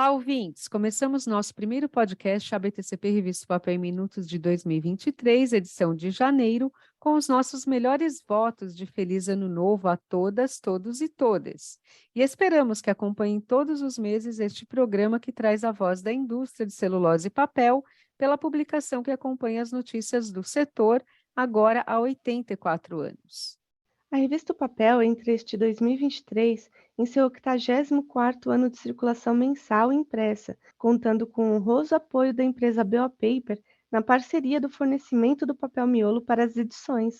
Olá, ouvintes! Começamos nosso primeiro podcast ABTCP Revista Papel em Minutos de 2023, edição de janeiro, com os nossos melhores votos de Feliz Ano Novo a todas, todos e todas. E esperamos que acompanhem todos os meses este programa que traz a voz da indústria de celulose e papel, pela publicação que acompanha as notícias do setor, agora há 84 anos. A revista O Papel entra este 2023 em seu 84º ano de circulação mensal e impressa, contando com o honroso apoio da empresa BO Paper na parceria do fornecimento do papel miolo para as edições.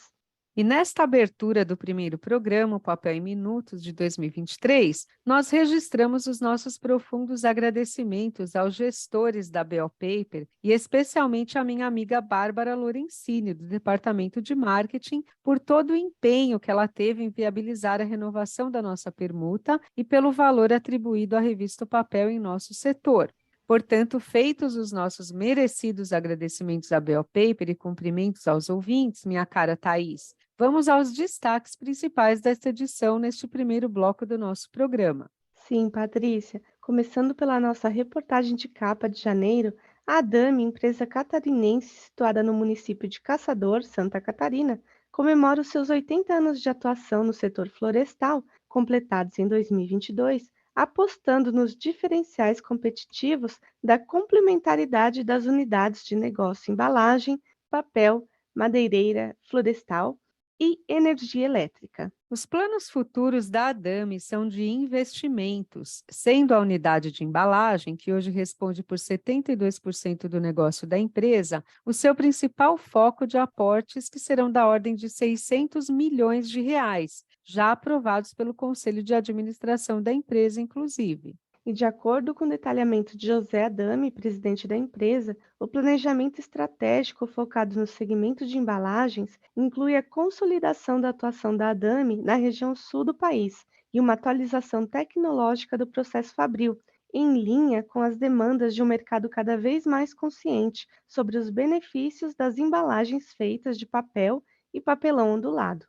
E nesta abertura do primeiro programa, o Papel em Minutos de 2023, nós registramos os nossos profundos agradecimentos aos gestores da BO Paper e especialmente à minha amiga Bárbara Lorenzini, do Departamento de Marketing, por todo o empenho que ela teve em viabilizar a renovação da nossa permuta e pelo valor atribuído à revista O Papel em nosso setor. Portanto, feitos os nossos merecidos agradecimentos à BO Paper e cumprimentos aos ouvintes, minha cara Thaís, vamos aos destaques principais desta edição neste primeiro bloco do nosso programa. Sim, Patrícia, começando pela nossa reportagem de capa de janeiro, a Adami, empresa catarinense situada no município de Caçador, Santa Catarina, comemora os seus 80 anos de atuação no setor florestal, completados em 2022, apostando nos diferenciais competitivos da complementaridade das unidades de negócio embalagem, papel, madeireira, florestal e energia elétrica. Os planos futuros da Adami são de investimentos, sendo a unidade de embalagem, que hoje responde por 72% do negócio da empresa, o seu principal foco de aportes, que serão da ordem de 600 milhões de reais, já aprovados pelo Conselho de Administração da empresa, inclusive. E de acordo com o detalhamento de José Adami, presidente da empresa, o planejamento estratégico focado no segmento de embalagens inclui a consolidação da atuação da Adami na região sul do país e uma atualização tecnológica do processo fabril, em linha com as demandas de um mercado cada vez mais consciente sobre os benefícios das embalagens feitas de papel e papelão ondulado.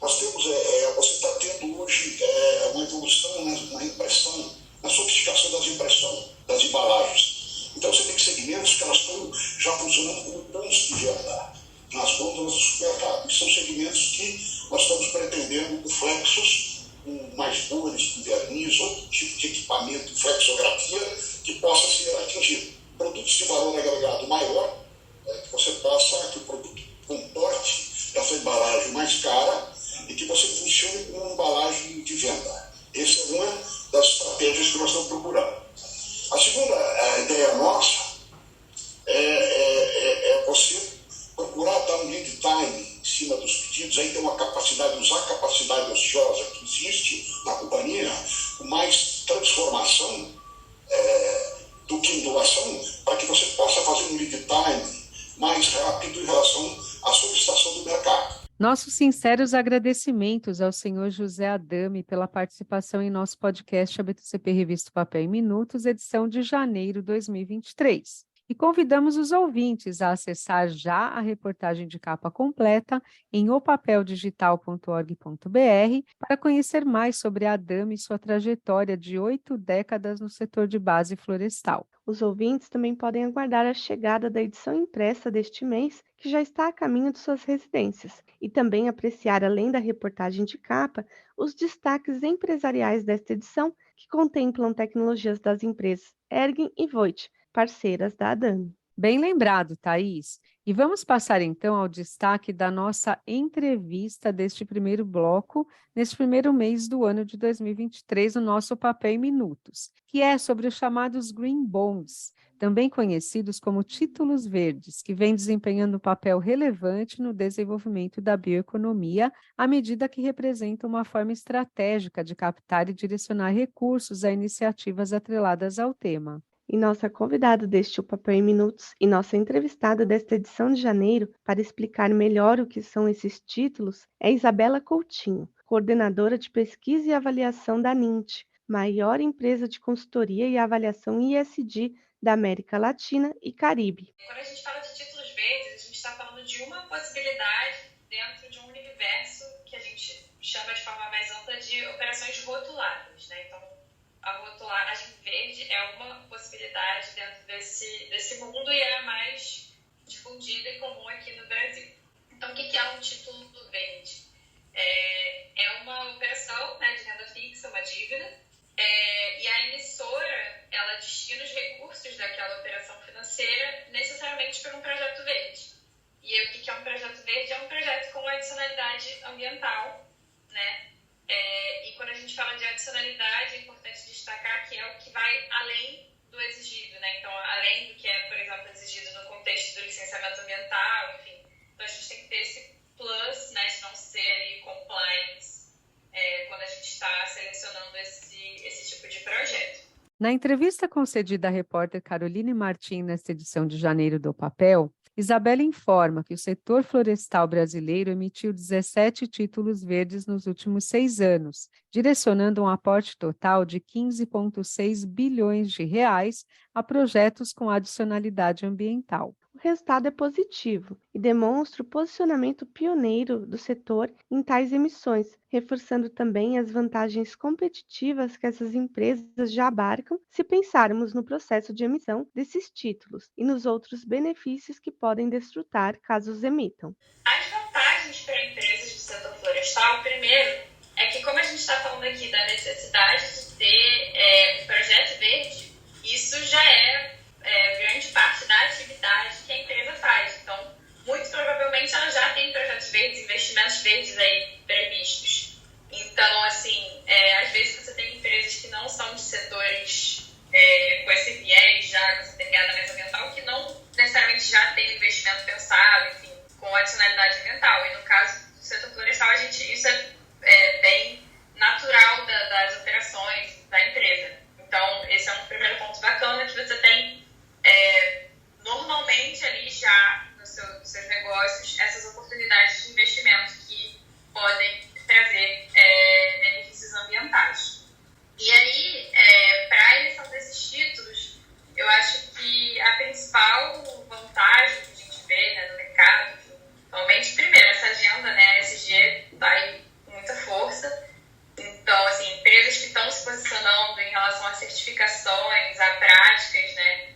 Nós temos, você está tendo hoje uma evolução na impressão, na sofisticação das embalagens. Então você tem segmentos que elas estão já funcionando como pontos de venda nas gôndolas do supermercado. E são segmentos que nós estamos pretendendo com flexos, com mais bolhas de verniz, outro tipo de equipamento, flexografia, que possa ser atingido. Produtos de valor agregado maior, que o produto comporte essa embalagem mais cara e que você funcione como uma embalagem de venda. Essa é uma das estratégias que nós estamos procurando. A segunda ideia nossa é você procurar dar um lead time em cima dos pedidos, aí ter uma capacidade, usar a capacidade ociosa que existe na companhia, com mais transformação do que inovação, para que você possa fazer um lead time mais rápido em relação à solicitação do mercado. Nossos sinceros agradecimentos ao senhor José Adami pela participação em nosso podcast ABTCP Revista Papel em Minutos, edição de janeiro de 2023. E convidamos os ouvintes a acessar já a reportagem de capa completa em opapeldigital.org.br para conhecer mais sobre a Adami e sua trajetória de 8 décadas no setor de base florestal. Os ouvintes também podem aguardar a chegada da edição impressa deste mês, que já está a caminho de suas residências, e também apreciar, além da reportagem de capa, os destaques empresariais desta edição, que contemplam tecnologias das empresas Ergen e Voith, parceiras da Adami. Bem lembrado, Thaís. E vamos passar então ao destaque da nossa entrevista deste primeiro bloco, neste primeiro mês do ano de 2023, no nosso Papel em Minutos, que é sobre os chamados Green Bonds, também conhecidos como títulos verdes, que vêm desempenhando um papel relevante no desenvolvimento da bioeconomia, à medida que representam uma forma estratégica de captar e direcionar recursos a iniciativas atreladas ao tema. E nossa convidada deste O Papel em Minutos e nossa entrevistada desta edição de janeiro para explicar melhor o que são esses títulos é Isabela Coutinho, coordenadora de pesquisa e avaliação da NINT, maior empresa de consultoria e avaliação ESG da América Latina e Caribe. Quando a gente fala de títulos verdes, a gente está falando de uma possibilidade dentro de um universo que a gente chama de forma mais ampla de operações rotuladas, né? Então, a rotulagem verde verde é uma possibilidade dentro desse mundo e é a mais difundida e comum aqui no Brasil. Então, o que é um título verde? É uma operação, né, de renda fixa, uma dívida, e a emissora ela destina os recursos daquela operação financeira necessariamente para um projeto verde. E aí, o que é um projeto verde? É um projeto com adicionalidade ambiental, né? E quando a gente fala de adicionalidade, é importante destacar que é o que vai além do exigido, né? Então, além do que é, por exemplo, exigido no contexto do licenciamento ambiental, enfim. Então, a gente tem que ter esse plus, né, de não ser ali compliance, quando a gente está selecionando esse tipo de projeto. Na entrevista concedida à repórter Caroline Martim nesta edição de janeiro do Papel, Isabela informa que o setor florestal brasileiro emitiu 17 títulos verdes nos últimos 6 anos, direcionando um aporte total de 15,6 bilhões de reais a projetos com adicionalidade ambiental. O resultado é positivo e demonstra o posicionamento pioneiro do setor em tais emissões, reforçando também as vantagens competitivas que essas empresas já abarcam se pensarmos no processo de emissão desses títulos e nos outros benefícios que podem desfrutar caso os emitam. As vantagens para empresas do setor florestal, primeiro, é que como a gente está falando aqui da necessidade de ter um projeto verde, isso já é grande parte da atividade que a empresa faz. Então, muito provavelmente ela já tem projetos verdes, investimentos verdes aí previstos. Então, assim, às vezes você tem empresas que não são de setores com esse viés já, com essa pegada mais ambiental, que não necessariamente já tem investimento pensado, enfim, com adicionalidade ambiental. E no caso do setor florestal, isso é bem natural das operações da empresa. Então, esse é um primeiro ponto bacana, que você tem normalmente ali já nos seus negócios essas oportunidades de investimento que podem trazer benefícios ambientais. E aí, para a emissão desses títulos, eu acho que a principal vantagem que a gente vê, né, no mercado, realmente, primeiro, essa agenda, né, ESG, está aí com muita força. Então, assim, empresas que estão se posicionando em relação a certificações, a práticas, né,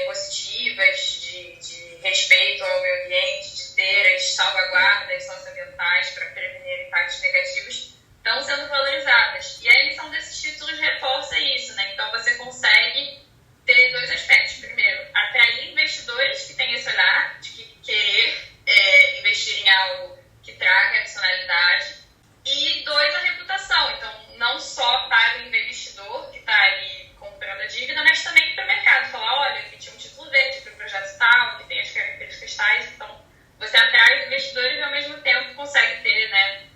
positivas de respeito ao meio ambiente, de ter as salvaguardas socioambientais para prevenir impactos negativos, estão sendo valorizadas. E a emissão desses títulos reforça isso, né? Então, você consegue ter 2 aspectos. Primeiro, atrair investidores que têm esse olhar de querer investir em algo que traga adicionalidade. E 2, a reputação. Então, não só para o investidor que está ali comprando a dívida, mas também para o mercado. Falar, olha, eu emiti um título verde para o projeto tal, que tem as características tais. Então, você atrai os investidores e, ao mesmo tempo, consegue ter, né,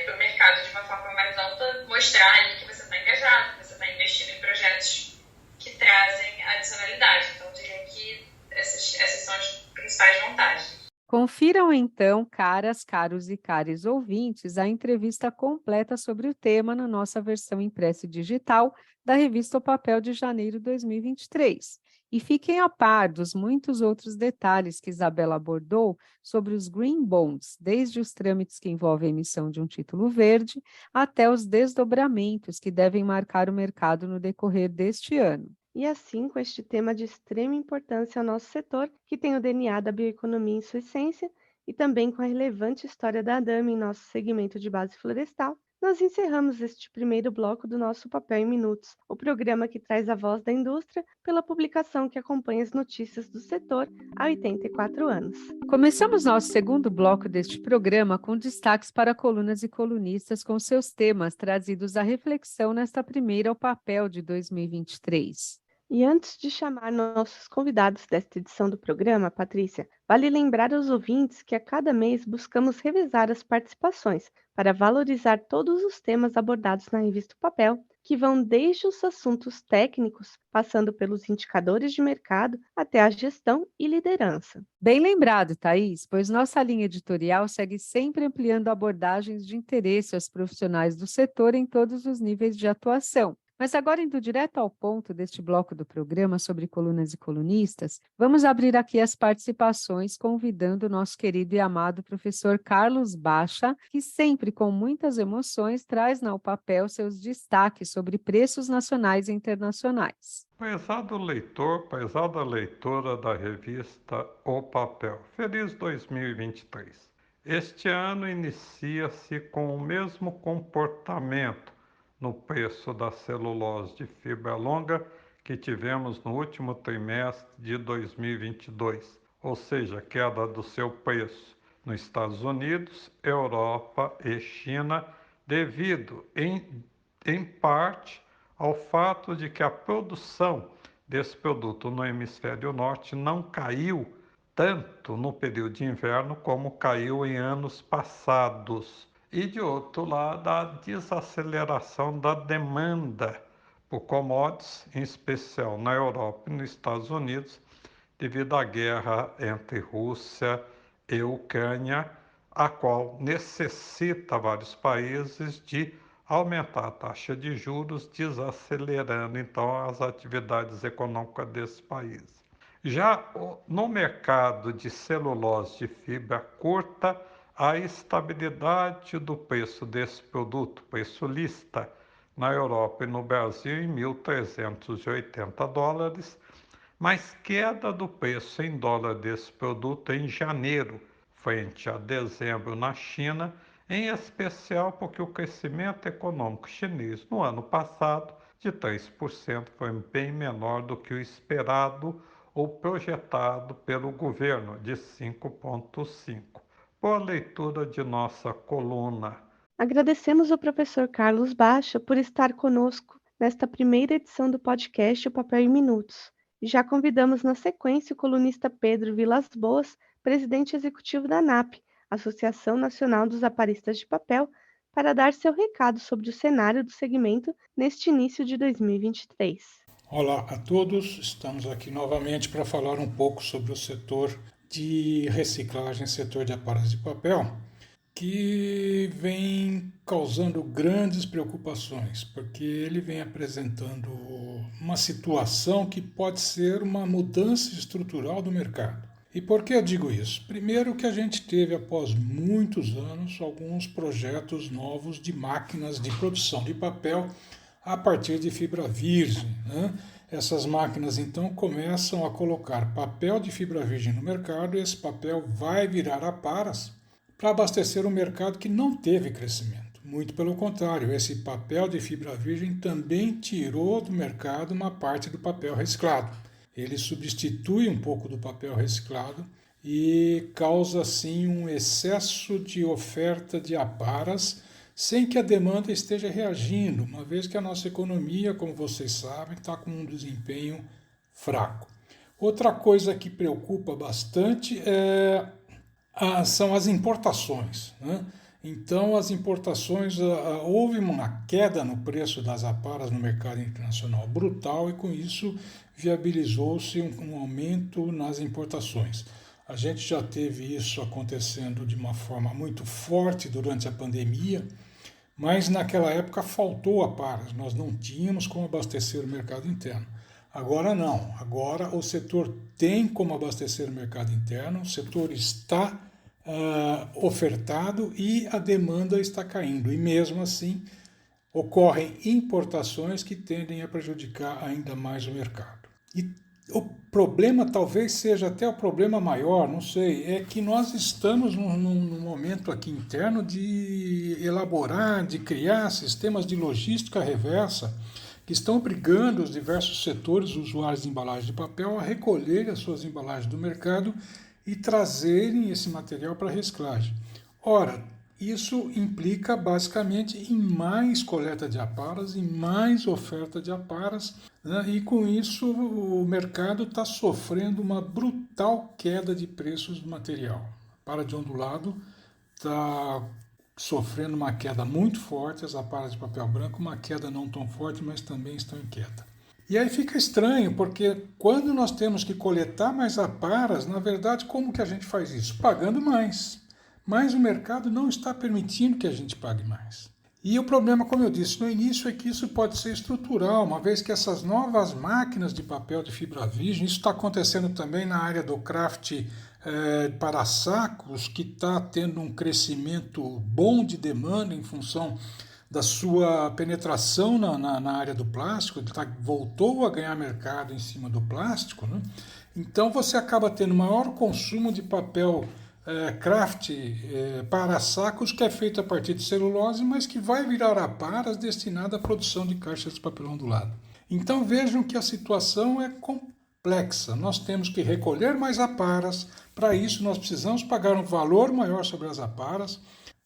para o mercado de uma forma mais ampla, mostrar ali que você está engajado, que você está investindo em projetos que trazem adicionalidade. Então, eu diria que essas são as principais vantagens. Confiram então, caros e cares ouvintes, a entrevista completa sobre o tema na nossa versão impressa e digital da revista O Papel de janeiro de 2023. E fiquem a par dos muitos outros detalhes que Isabela abordou sobre os Green Bonds, desde os trâmites que envolvem a emissão de um título verde até os desdobramentos que devem marcar o mercado no decorrer deste ano. E assim, com este tema de extrema importância ao nosso setor, que tem o DNA da bioeconomia em sua essência, e também com a relevante história da ADAME em nosso segmento de base florestal, nós encerramos este primeiro bloco do nosso Papel em Minutos, o programa que traz a voz da indústria pela publicação que acompanha as notícias do setor há 84 anos. Começamos nosso segundo bloco deste programa com destaques para colunas e colunistas com seus temas trazidos à reflexão nesta primeira ao papel de 2023. E antes de chamar nossos convidados desta edição do programa, Patrícia, vale lembrar aos ouvintes que a cada mês buscamos revisar as participações para valorizar todos os temas abordados na revista Papel, que vão desde os assuntos técnicos, passando pelos indicadores de mercado, até a gestão e liderança. Bem lembrado, Thaís, pois nossa linha editorial segue sempre ampliando abordagens de interesse aos profissionais do setor em todos os níveis de atuação, Mas agora, indo direto ao ponto deste bloco do programa sobre colunas e colunistas, vamos abrir aqui as participações, convidando o nosso querido e amado professor Carlos Baixa, que sempre, com muitas emoções, traz ao papel seus destaques sobre preços nacionais e internacionais. Prezado leitor, prezada leitora da revista O Papel, feliz 2023. Este ano inicia-se com o mesmo comportamento no preço da celulose de fibra longa que tivemos no último trimestre de 2022, ou seja, queda do seu preço nos Estados Unidos, Europa e China, devido em parte ao fato de que a produção desse produto no hemisfério norte não caiu tanto no período de inverno como caiu em anos passados. E, de outro lado, a desaceleração da demanda por commodities, em especial na Europa e nos Estados Unidos, devido à guerra entre Rússia e Ucrânia, a qual necessita vários países de aumentar a taxa de juros, desacelerando então as atividades econômicas desses países. Já no mercado de celulose de fibra curta, a estabilidade do preço desse produto, preço lista, na Europa e no Brasil em $1.380, mas queda do preço em dólar desse produto em janeiro, frente a dezembro na China, em especial porque o crescimento econômico chinês no ano passado, de 3%, foi bem menor do que o esperado ou projetado pelo governo, de 5,5%. Boa leitura de nossa coluna. Agradecemos ao professor Carlos Baixa por estar conosco nesta primeira edição do podcast O Papel em Minutos. E já convidamos na sequência o colunista Pedro Vilas Boas, presidente executivo da ANAP, Associação Nacional dos Aparistas de Papel, para dar seu recado sobre o cenário do segmento neste início de 2023. Olá a todos, estamos aqui novamente para falar um pouco sobre o setor de reciclagem, setor de aparelhos de papel, que vem causando grandes preocupações, porque ele vem apresentando uma situação que pode ser uma mudança estrutural do mercado. E por que eu digo isso? Primeiro que a gente teve, após muitos anos, alguns projetos novos de máquinas de produção de papel a partir de fibra virgem, né? Essas máquinas, então, começam a colocar papel de fibra virgem no mercado e esse papel vai virar aparas para abastecer um mercado que não teve crescimento. Muito pelo contrário, esse papel de fibra virgem também tirou do mercado uma parte do papel reciclado. Ele substitui um pouco do papel reciclado e causa, assim, um excesso de oferta de aparas sem que a demanda esteja reagindo, uma vez que a nossa economia, como vocês sabem, está com um desempenho fraco. Outra coisa que preocupa bastante são as importações, né? Então, as importações, houve uma queda no preço das aparas no mercado internacional brutal e, com isso, viabilizou-se um aumento nas importações. A gente já teve isso acontecendo de uma forma muito forte durante a pandemia, mas naquela época faltou aparas, nós não tínhamos como abastecer o mercado interno. Agora não, agora o setor tem como abastecer o mercado interno, o setor está ofertado e a demanda está caindo. E mesmo assim, ocorrem importações que tendem a prejudicar ainda mais o mercado. E o problema talvez seja até o problema maior, não sei, é que nós estamos num momento aqui interno de elaborar, de criar sistemas de logística reversa que estão obrigando os diversos setores usuários de embalagem de papel a recolher as suas embalagens do mercado e trazerem esse material para reciclagem. Ora, isso implica basicamente em mais coleta de aparas, em mais oferta de aparas, né? E com isso o mercado está sofrendo uma brutal queda de preços do material. A para de ondulado está sofrendo uma queda muito forte, as aparas de papel branco, uma queda não tão forte, mas também estão em queda. E aí fica estranho, porque quando nós temos que coletar mais aparas, na verdade, como que a gente faz isso? Pagando mais. Mas o mercado não está permitindo que a gente pague mais. E o problema, como eu disse no início, é que isso pode ser estrutural, uma vez que essas novas máquinas de papel de fibra virgem, isso está acontecendo também na área do craft para sacos, que está tendo um crescimento bom de demanda em função da sua penetração na área do plástico, voltou a ganhar mercado em cima do plástico, né? Então você acaba tendo maior consumo de papel craft para sacos, que é feito a partir de celulose, mas que vai virar aparas destinada à produção de caixas de papel ondulado. Então vejam que a situação é complexa. Nós temos que recolher mais aparas. Para isso nós precisamos pagar um valor maior sobre as aparas.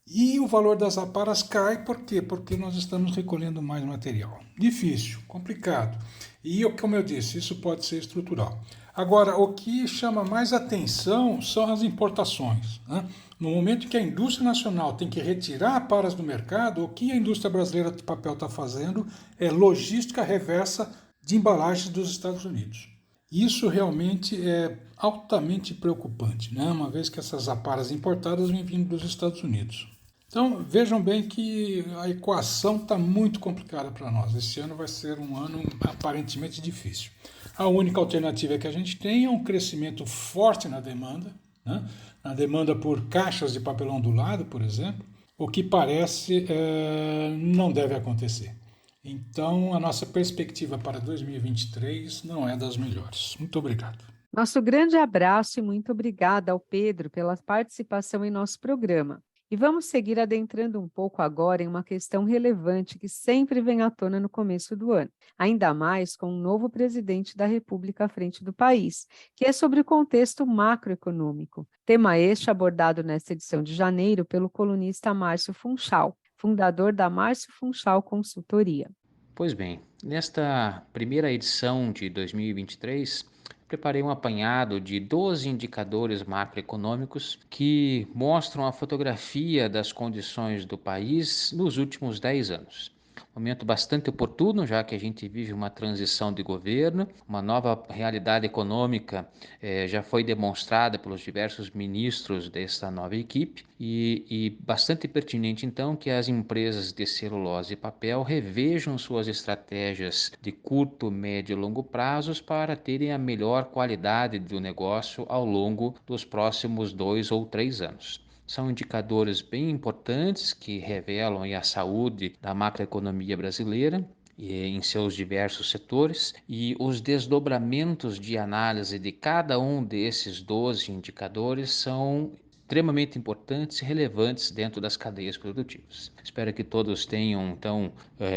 E o valor das aparas cai, por quê? Porque nós estamos recolhendo mais material. Difícil, complicado. E, como eu disse, isso pode ser estrutural. Agora, o que chama mais atenção são as importações, né? No momento que a indústria nacional tem que retirar aparas do mercado, o que a indústria brasileira de papel está fazendo é logística reversa de embalagens dos Estados Unidos. Isso realmente é altamente preocupante, né? Uma vez que essas aparas importadas vêm vindo dos Estados Unidos. Então, vejam bem que a equação está muito complicada para nós. Esse ano vai ser um ano aparentemente difícil. A única alternativa que a gente tem é um crescimento forte na demanda, né? Na demanda por caixas de papel ondulado, por exemplo, o que parece não deve acontecer. Então, a nossa perspectiva para 2023 não é das melhores. Muito obrigado. Nosso grande abraço e muito obrigada ao Pedro pela participação em nosso programa. E vamos seguir adentrando um pouco agora em uma questão relevante que sempre vem à tona no começo do ano, ainda mais com um novo presidente da República à frente do país, que é sobre o contexto macroeconômico. Tema este abordado nesta edição de janeiro pelo colunista Márcio Funchal, fundador da Márcio Funchal Consultoria. Pois bem, nesta primeira edição de 2023, preparei um apanhado de 12 indicadores macroeconômicos que mostram a fotografia das condições do país nos últimos 10 anos. Momento bastante oportuno, já que a gente vive uma transição de governo, uma nova realidade econômica já foi demonstrada pelos diversos ministros dessa nova equipe e bastante pertinente então que as empresas de celulose e papel revejam suas estratégias de curto, médio e longo prazos para terem a melhor qualidade do negócio ao longo dos próximos 2 ou 3 anos. São indicadores bem importantes que revelam a saúde da macroeconomia brasileira em seus diversos setores, e os desdobramentos de análise de cada um desses 12 indicadores são extremamente importantes e relevantes dentro das cadeias produtivas. Espero que todos tenham, então,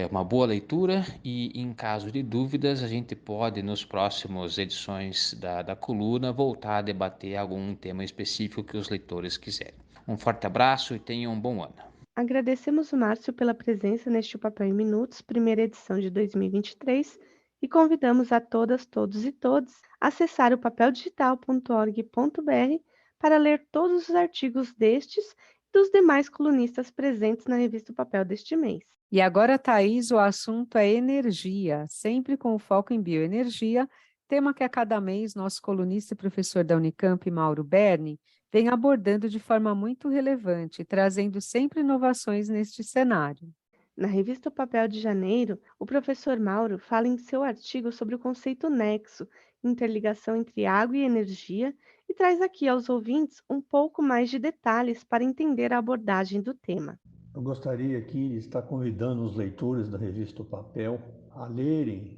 uma boa leitura e, em caso de dúvidas, a gente pode, nas próximas edições da coluna, voltar a debater algum tema específico que os leitores quiserem. Um forte abraço e tenham um bom ano. Agradecemos o Márcio pela presença neste Papel em Minutos, primeira edição de 2023, e convidamos a todas, todos e todos a acessar o papeldigital.org.br para ler todos os artigos destes e dos demais colunistas presentes na revista O Papel deste mês. E agora, Thaís, o assunto é energia, sempre com foco em bioenergia, tema que a cada mês nosso colunista e professor da Unicamp, Mauro Berni, vem abordando de forma muito relevante, trazendo sempre inovações neste cenário. Na revista O Papel de janeiro, o professor Mauro fala em seu artigo sobre o conceito nexo, interligação entre água e energia, e traz aqui aos ouvintes um pouco mais de detalhes para entender a abordagem do tema. Eu gostaria aqui de estar convidando os leitores da revista O Papel a lerem,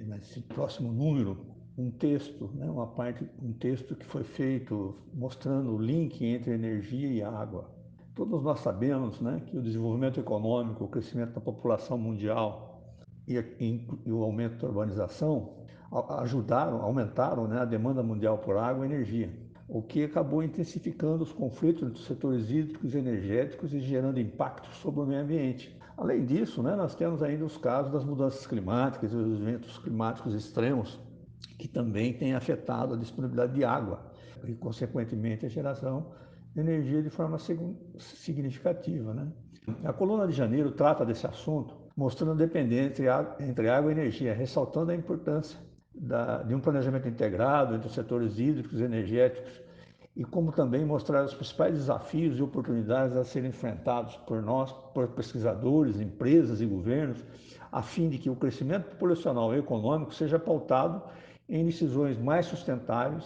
nesse próximo número, um texto, um texto que foi feito mostrando o link entre energia e água. Todos nós sabemos, que o desenvolvimento econômico, o crescimento da população mundial e o aumento da urbanização aumentaram a demanda mundial por água e energia, o que acabou intensificando os conflitos entre os setores hídricos e energéticos e gerando impactos sobre o meio ambiente. Além disso, nós temos ainda os casos das mudanças climáticas e os eventos climáticos extremos, que também têm afetado a disponibilidade de água e, consequentemente, a geração de energia de forma significativa. A coluna de janeiro trata desse assunto, mostrando a dependência entre água e energia, ressaltando a importância de um planejamento integrado entre os setores hídricos e energéticos e como também mostrar os principais desafios e oportunidades a serem enfrentados por nós, por pesquisadores, empresas e governos, a fim de que o crescimento populacional e econômico seja pautado em decisões mais sustentáveis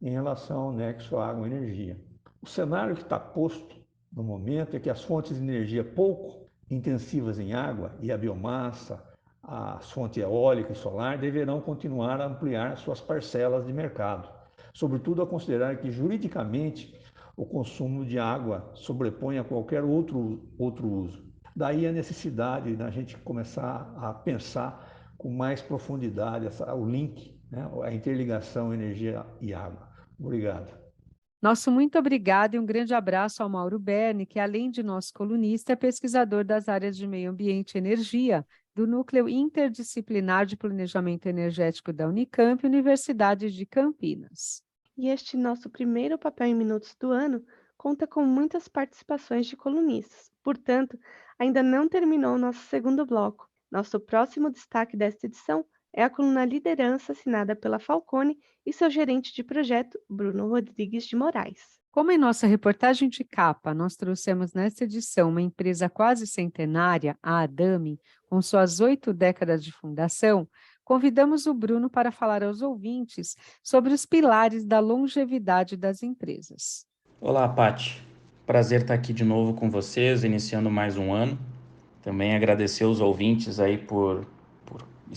em relação ao nexo água-energia. O cenário que está posto no momento é que as fontes de energia pouco intensivas em água e a biomassa, a fonte eólica e solar deverão continuar a ampliar suas parcelas de mercado, sobretudo a considerar que juridicamente o consumo de água sobrepõe a qualquer outro uso. Daí a necessidade da gente começar a pensar com mais profundidade o link, né, a interligação energia e água. Obrigado. Nosso muito obrigado e um grande abraço ao Mauro Berni, que além de nosso colunista, é pesquisador das áreas de meio ambiente e energia, do Núcleo Interdisciplinar de Planejamento Energético da Unicamp, Universidade de Campinas. E este nosso primeiro Papel em Minutos do ano conta com muitas participações de colunistas. Portanto, ainda não terminou o nosso segundo bloco. Nosso próximo destaque desta edição é a coluna Liderança, assinada pela Falcone e seu gerente de projeto, Bruno Rodrigues de Moraes. Como em nossa reportagem de capa, nós trouxemos nesta edição uma empresa quase centenária, a Adami, com suas 8 décadas de fundação, convidamos o Bruno para falar aos ouvintes sobre os pilares da longevidade das empresas. Olá, Paty. Prazer estar aqui de novo com vocês, iniciando mais um ano. Também agradecer os ouvintes aí por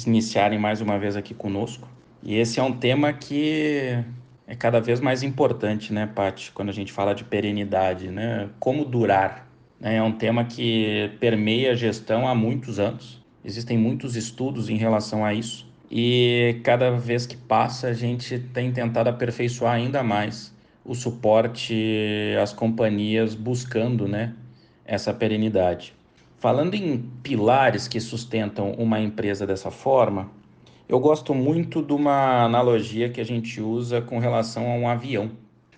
iniciarem mais uma vez aqui conosco. E esse é um tema que é cada vez mais importante, né, Paty? Quando a gente fala de perenidade, né? Como durar, né? É um tema que permeia a gestão há muitos anos. Existem muitos estudos em relação a isso. E cada vez que passa, a gente tem tentado aperfeiçoar ainda mais o suporte às companhias buscando, né, essa perenidade. Falando em pilares que sustentam uma empresa dessa forma, eu gosto muito de uma analogia que a gente usa com relação a um avião.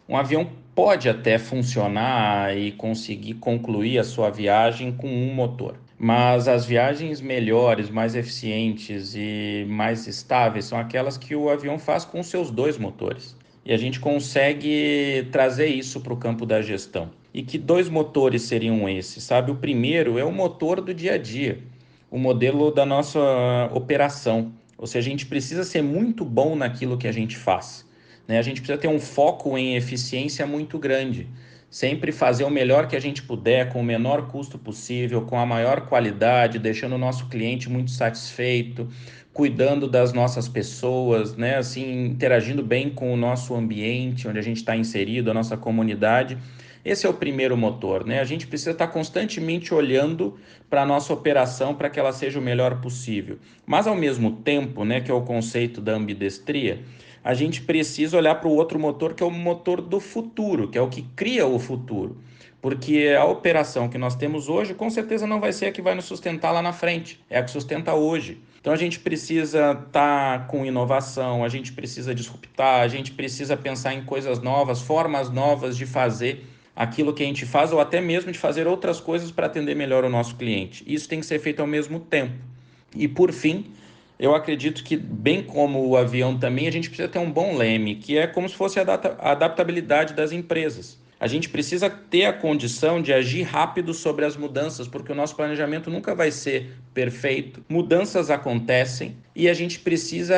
Um avião pode até funcionar e conseguir concluir a sua viagem com um motor, mas as viagens melhores, mais eficientes e mais estáveis são aquelas que o avião faz com seus 2 motores. E a gente consegue trazer isso para o campo da gestão. E que 2 motores seriam esses, sabe? O primeiro é o motor do dia a dia, o modelo da nossa operação. Ou seja, a gente precisa ser muito bom naquilo que a gente faz, né? A gente precisa ter um foco em eficiência muito grande. Sempre fazer o melhor que a gente puder, com o menor custo possível, com a maior qualidade, deixando o nosso cliente muito satisfeito, cuidando das nossas pessoas, né? Assim, interagindo bem com o nosso ambiente, onde a gente está inserido, a nossa comunidade. Esse é o primeiro motor, né? A gente precisa estar constantemente olhando para a nossa operação para que ela seja o melhor possível. Mas, ao mesmo tempo, né, que é o conceito da ambidestria, a gente precisa olhar para o outro motor, que é o motor do futuro, que é o que cria o futuro. Porque a operação que nós temos hoje, com certeza não vai ser a que vai nos sustentar lá na frente, é a que sustenta hoje. Então a gente precisa estar com inovação, a gente precisa disruptar, a gente precisa pensar em coisas novas, formas novas de fazer aquilo que a gente faz, ou até mesmo de fazer outras coisas para atender melhor o nosso cliente. Isso tem que ser feito ao mesmo tempo. E por fim, eu acredito que, bem como o avião também, a gente precisa ter um bom leme, que é como se fosse a adaptabilidade das empresas. A gente precisa ter a condição de agir rápido sobre as mudanças, porque o nosso planejamento nunca vai ser perfeito. Mudanças acontecem e a gente precisa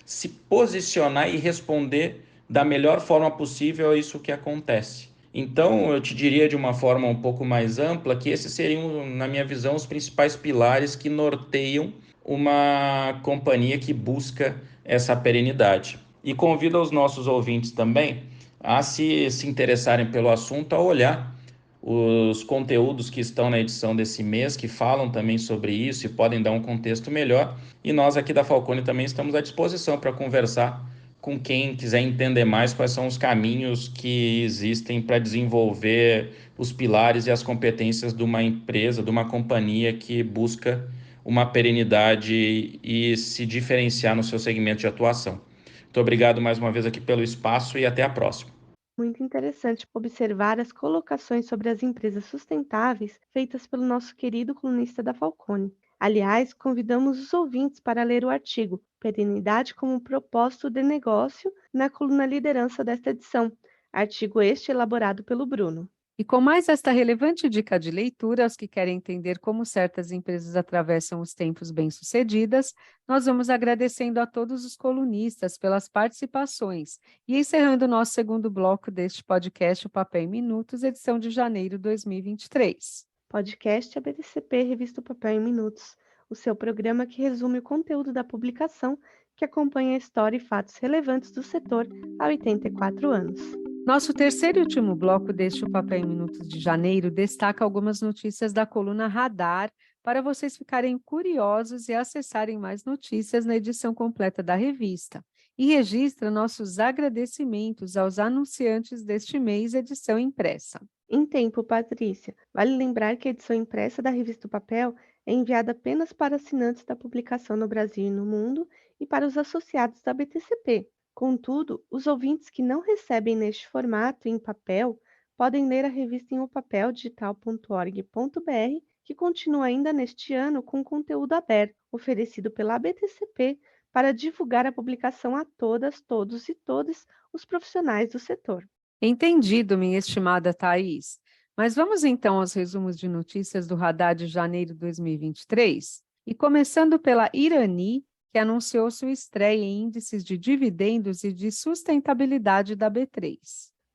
se posicionar e responder da melhor forma possível a isso que acontece. Então, eu te diria de uma forma um pouco mais ampla que esses seriam, na minha visão, os principais pilares que norteiam uma companhia que busca essa perenidade. E convido os nossos ouvintes também a se interessarem pelo assunto, a olhar os conteúdos que estão na edição desse mês, que falam também sobre isso e podem dar um contexto melhor. E nós aqui da Falcone também estamos à disposição para conversar com quem quiser entender mais quais são os caminhos que existem para desenvolver os pilares e as competências de uma empresa, de uma companhia que busca uma perenidade e se diferenciar no seu segmento de atuação. Muito obrigado mais uma vez aqui pelo espaço e até a próxima. Muito interessante observar as colocações sobre as empresas sustentáveis feitas pelo nosso querido colunista da Falcone. Aliás, convidamos os ouvintes para ler o artigo Perenidade como Propósito de Negócio na coluna Liderança desta edição, Artigo este elaborado pelo Bruno. E com mais esta relevante dica de leitura, aos que querem entender como certas empresas atravessam os tempos bem-sucedidas, nós vamos agradecendo a todos os colunistas pelas participações e encerrando o nosso segundo bloco deste podcast, o Papel em Minutos, edição de janeiro de 2023. Podcast ABTCP Revista Papel em Minutos, o seu programa que resume o conteúdo da publicação que acompanha a história e fatos relevantes do setor há 84 anos. Nosso terceiro e último bloco deste O Papel em Minutos de janeiro destaca algumas notícias da coluna Radar para vocês ficarem curiosos e acessarem mais notícias na edição completa da revista. E registra nossos agradecimentos aos anunciantes deste mês, edição impressa. Em tempo, Patrícia, vale lembrar que a edição impressa da Revista Papel é enviada apenas para assinantes da publicação no Brasil e no mundo e para os associados da BTCP. Contudo, os ouvintes que não recebem neste formato em papel podem ler a revista em opapeldigital.org.br, que continua ainda neste ano com conteúdo aberto, oferecido pela ABTCP para divulgar a publicação a todas, todos e todas os profissionais do setor. Entendido, minha estimada Thaís. Mas vamos então aos resumos de notícias do Radar de janeiro de 2023? E começando pela Irani, que anunciou sua estreia em índices de dividendos e de sustentabilidade da B3.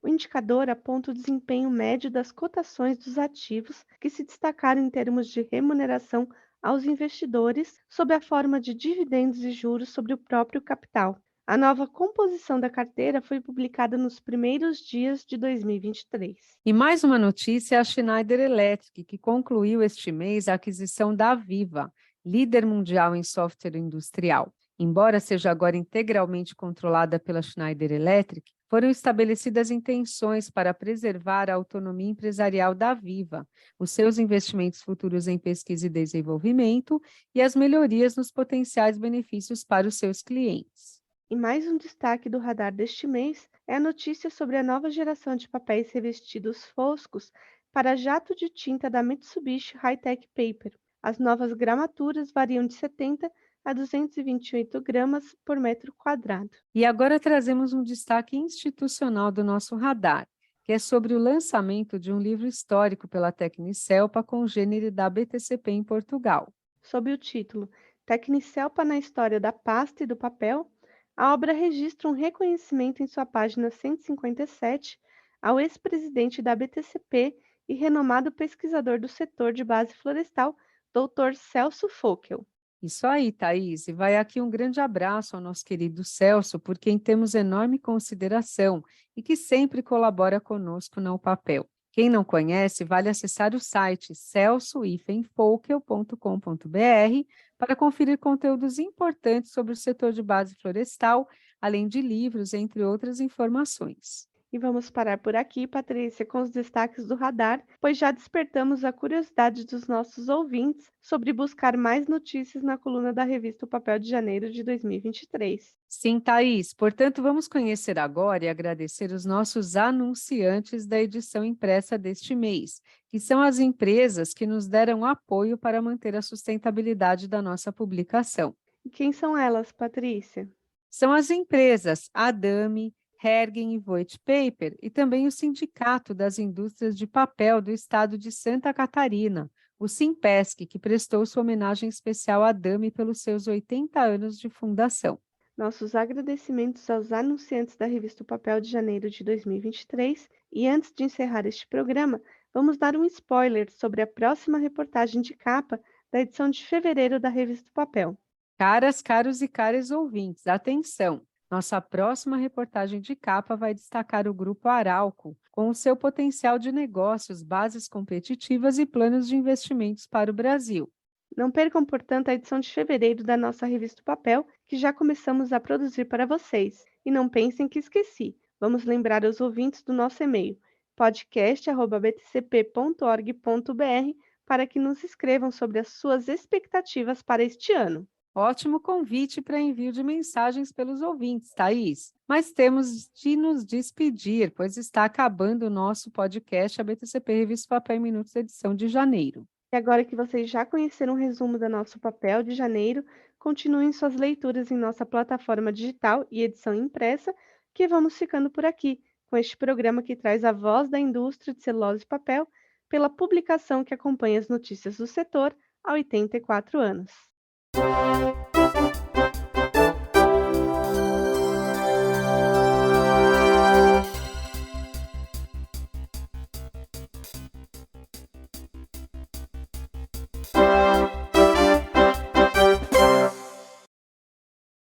O indicador aponta o desempenho médio das cotações dos ativos que se destacaram em termos de remuneração aos investidores sob a forma de dividendos e juros sobre o próprio capital. A nova composição da carteira foi publicada nos primeiros dias de 2023. E mais uma notícia é a Schneider Electric, que concluiu este mês a aquisição da Viva, líder mundial em software industrial. Embora seja agora integralmente controlada pela Schneider Electric, foram estabelecidas intenções para preservar a autonomia empresarial da Viva, os seus investimentos futuros em pesquisa e desenvolvimento e as melhorias nos potenciais benefícios para os seus clientes. E mais um destaque do radar deste mês é a notícia sobre a nova geração de papéis revestidos foscos para jato de tinta da Mitsubishi High-Tech Paper. As novas gramaturas variam de 70 a 228 gramas por metro quadrado. E agora trazemos um destaque institucional do nosso radar, que é sobre o lançamento de um livro histórico pela Tecnicelpa com gênero da BTCP em Portugal. Sob o título Tecnicelpa na História da Pasta e do Papel, a obra registra um reconhecimento em sua página 157 ao ex-presidente da BTCP e renomado pesquisador do setor de base florestal, Dr. Celso Fockel. Isso aí, Thaís, e vai aqui um grande abraço ao nosso querido Celso, por quem temos enorme consideração e que sempre colabora conosco no papel. Quem não conhece, vale acessar o site celso-fockel.com.br para conferir conteúdos importantes sobre o setor de base florestal, além de livros, entre outras informações. E vamos parar por aqui, Patrícia, com os destaques do radar, pois já despertamos a curiosidade dos nossos ouvintes sobre buscar mais notícias na coluna da revista O Papel de janeiro de 2023. Sim, Thaís. Portanto, vamos conhecer agora e agradecer os nossos anunciantes da edição impressa deste mês, que são as empresas que nos deram apoio para manter a sustentabilidade da nossa publicação. E quem são elas, Patrícia? São as empresas Adami, Hergen e Voigt Paper e também o Sindicato das Indústrias de Papel do Estado de Santa Catarina, o Simpesc, que prestou sua homenagem especial à Adami pelos seus 80 anos de fundação. Nossos agradecimentos aos anunciantes da revista O Papel de janeiro de 2023 e antes de encerrar este programa, vamos dar um spoiler sobre a próxima reportagem de capa da edição de fevereiro da revista O Papel. Caros e caras ouvintes, atenção! Nossa próxima reportagem de capa vai destacar o Grupo Arauco, com o seu potencial de negócios, bases competitivas e planos de investimentos para o Brasil. Não percam, portanto, a edição de fevereiro da nossa revista Papel, que já começamos a produzir para vocês. E não pensem que esqueci. Vamos lembrar aos ouvintes do nosso e-mail, podcast@btcp.org.br, para que nos escrevam sobre as suas expectativas para este ano. Ótimo convite para envio de mensagens pelos ouvintes, Thaís. Mas temos de nos despedir, pois está acabando o nosso podcast, a BTCP Revista Papel em Minutos, edição de janeiro. E agora que vocês já conheceram o resumo do nosso papel de janeiro, continuem suas leituras em nossa plataforma digital e edição impressa, que vamos ficando por aqui, com este programa que traz a voz da indústria de celulose e papel pela publicação que acompanha as notícias do setor há 84 anos.